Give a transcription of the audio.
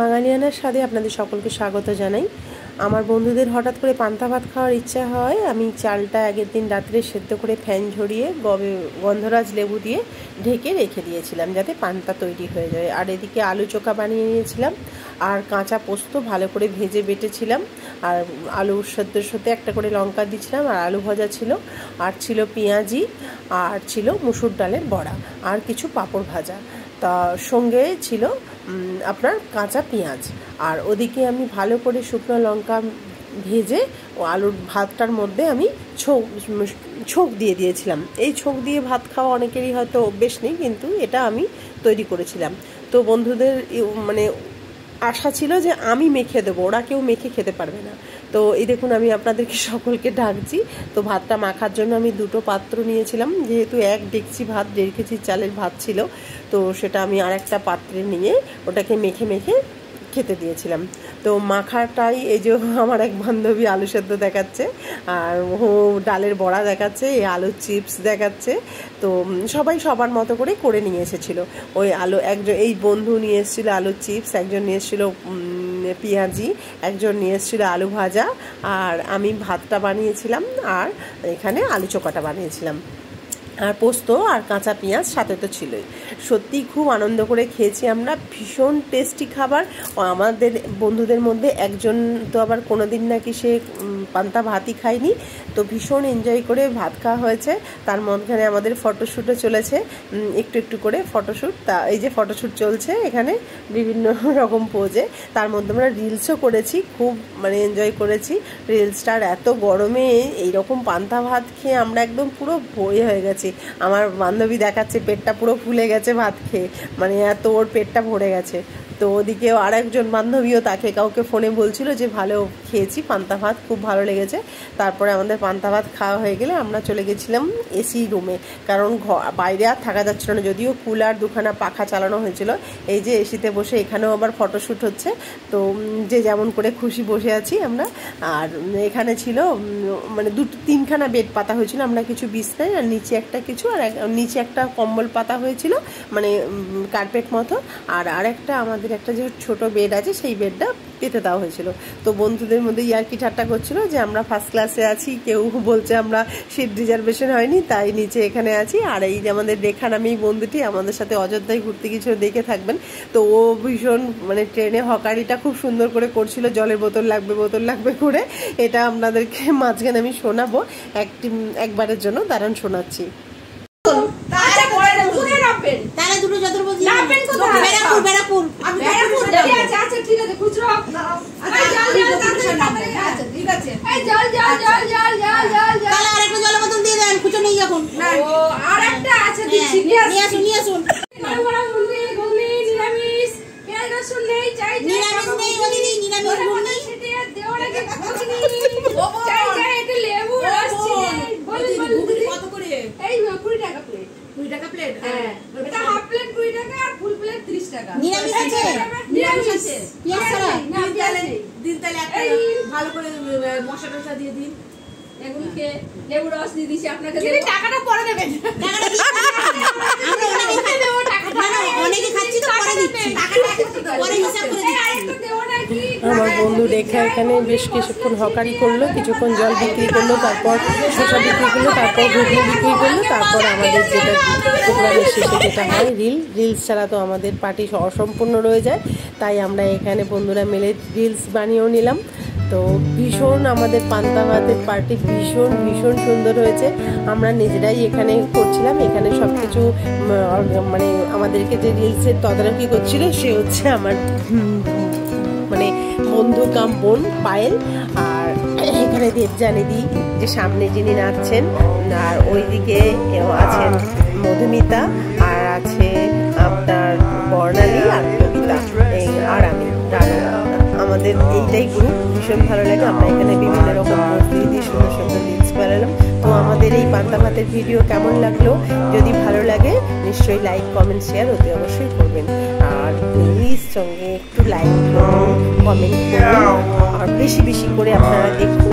বাঙালিয়ানার স্বাদে আপনাদের সকলকে স্বাগত জানাই। আমার বন্ধুদের হঠাৎ করে পান্তা ভাত খাওয়ার ইচ্ছা হয়। আমি চালটা আগের দিন রাত্রে সেদ্ধ করে ফ্যান ঝরিয়ে গন্ধরাজ লেবু দিয়ে ঢেকে রেখে দিয়েছিলাম যাতে পান্তা তৈরি হয়ে যায়। আর এদিকে আলু চোখা বানিয়ে নিয়েছিলাম আর কাঁচা পোস্ত ভালো করে ভেজে বেটেছিলাম। আর আলু সেদ্ধর সাথে একটা করে লঙ্কা দিয়েছিলাম আর আলু ভাজা ছিল, আর ছিল পেঁয়াজি, আর ছিল মুসুর ডালের বড়া, আর কিছু পাঁপড় ভাজা। তা সঙ্গে ছিল আপনার কাঁচা পেঁয়াজ। আর ওদিকে আমি ভালো করে শুকনো লঙ্কা ভেজে ও আলুর ভাতটার মধ্যে আমি ছোঁক দিয়ে দিয়েছিলাম। এই ছোঁক দিয়ে ভাত খাওয়া অনেকেরই হয়তো অভ্যেস নেই, কিন্তু এটা আমি তৈরি করেছিলাম। তো বন্ধুদের মানে আশা ছিল যে আমি মেখে দেবো, ওরা কেউ মেখে খেতে পারবে না। তো এই দেখুন আমি আপনাদেরকে সকলকে ডাকছি। তো ভাতটা মাখার জন্য আমি দুটো পাত্র নিয়েছিলাম, যেহেতু এক ডেকচি ভাত 1.5 কেজি চালের ভাত ছিল, তো সেটা আমি আর একটা পাত্রে নিয়ে ওটাকে মেখে মেখে খেতে দিয়েছিলাম। তো মাখাটাই এই যে আমার এক বান্ধবী আলু সেদ্ধ দেখাচ্ছে, আর ডালের বড়া দেখাচ্ছে, এই আলুর চিপস দেখাচ্ছে। তো সবাই সবার মতো করে নিয়ে এসেছিলো। ওই আলু একজন, এই বন্ধু নিয়ে এসেছিলো আলুর চিপস, একজন নিয়ে এসেছিলো পেঁয়াজি, একজন নিয়ে এসেছিলো আলু ভাজা, আর আমি ভাতটা বানিয়েছিলাম, আর এখানে আলু চোখাটা বানিয়েছিলাম, আর পোস্ত আর কাঁচা পেঁয়াজ সাথে তো ছিলই। সত্যি খুব আনন্দ করে খেয়েছি আমরা, ভীষণ টেস্টি খাবার। আমাদের বন্ধুদের মধ্যে একজন তো আবার কোনো দিন নাকি সে পান্তা ভাতই খায়নি, তো ভীষণ এনজয় করে ভাত খাওয়া হয়েছে। তার মধ্যখানে আমাদের ফটোশ্যুটও চলেছে, একটু একটু করে ফটোশ্যুট। তা এই যে ফটোশ্যুট চলছে এখানে বিভিন্ন রকম পোজে, তার মধ্যে আমরা রিলসও করেছি, খুব মানে এনজয় করেছি রিলসটার। এত গরমে এইরকম পান্তা ভাত খেয়ে আমরা একদম পুরো ভয় হয়ে গেছি। আমার বান্ধবী দেখাচ্ছে পেটটা পুরো ফুলে গেছে ভাত খেয়ে, মানে এত ওর পেটটা ভরে গেছে। তো ওদিকেও আর একজন বান্ধবীও তাকে কাউকে ফোনে বলছিল যে ভালো খেয়েছি পান্তা ভাত, খুব ভালো লেগেছে। তারপরে আমাদের পান্তা ভাত খাওয়া হয়ে গেলে আমরা চলে গেছিলাম এসি রুমে, কারণ বাইরে আর থাকা যাচ্ছিল না, যদিও কুলার দুখানা পাখা চালানো হয়েছিল। এই যে এসিতে বসে এখানেও আবার ফটোশ্যুট হচ্ছে। তো যে যেমন করে খুশি বসে আছি আমরা। আর এখানে ছিল মানে 2-3খানা বেড পাতা হয়েছিল, আমরা কিছু বিছনায়, আর নিচে একটা কিছু, আর নিচে একটা কম্বল পাতা হয়েছিল মানে কার্পেট মতো, আর আরেকটা আমাদের একটা যে ছোট বেড আছে সেই বেডটা পেতে দেওয়া হয়েছিল। তো বন্ধুদের মধ্যে ইয়ার্কি ঠাট্টা করছিল যে আমরা ফার্স্ট ক্লাসে আছি, কেউ বলছে আমরা সিট রিজার্ভেশন হয়নি তাই নিচে এখানে আছি। আর এই যে আমাদের রেখা নামে এই বন্ধুটি আমাদের সাথে অযোধ্যায় ঘুরতে গিয়েছিল, দেখে থাকবেন। তো ও ভীষণ মানে ট্রেনে হকারিটা খুব সুন্দর করে করছিল, জলের বোতল লাগবে করে। এটা আপনাদেরকে মাঝখানে আমি শোনাবো একবারের জন্য, দাঁড়ান শোনাচ্ছি। ভালো করে মশলা টশলা দিয়ে দিন, এগুলোকে লেবু রস দিয়ে দিছি। আপনাকে টাকাটা পরে দেবেন, আমার বন্ধু রেখা এখানে বেশ কিছুক্ষণ হকারি করলো, কিছুক্ষণ জল বিক্রি করলো, তারপর শসা বিক্রি করলো, তারপর ঘুগনি বিক্রি করলো, তারপর আমাদের যেটা প্রোগ্রামের শেষে যেটা হয় রিলস ছাড়া তো আমাদের পার্টি অসম্পূর্ণ রয়ে যায়। তাই আমরা এখানে বন্ধুরা মিলে রিলস বানিয়েও নিলাম। তো ভীষণ আমাদের পান্তা ভাতের পার্টি ভীষণ সুন্দর হয়েছে। আমরা নিজেরাই এখানে করছিলাম, এখানে সব কিছু মানে আমাদেরকে যে রিলসের তদারকি করছিল সে হচ্ছে আমার মানে বন্ধু কাম বোন পায়েল। আর এখানে দেবজানিদি যে সামনে যিনি নাচছেন, আর ওইদিকে আছেন মধুমিতা, আর আছে আপনার বর্ণালী, আর কবিতা, আর আমি। আমাদের এইটাই গ্রুপ, ভীষণ ভালো লাগে। আমরা এখানে বিভিন্ন রকম মূর্তি দিয়ে সুন্দর রিলস বানালাম। তো আমাদের এই পান্তা ভাতের ভিডিও কেমন লাগলো, যদি ভালো লাগে নিশ্চয়ই লাইক কমেন্ট শেয়ার অতি অবশ্যই করবেন। আর প্লিজ সঙ্গে একটু লাইক করুন, কমেন্ট করুন, আর বেশি করে আপনারা দেখুন।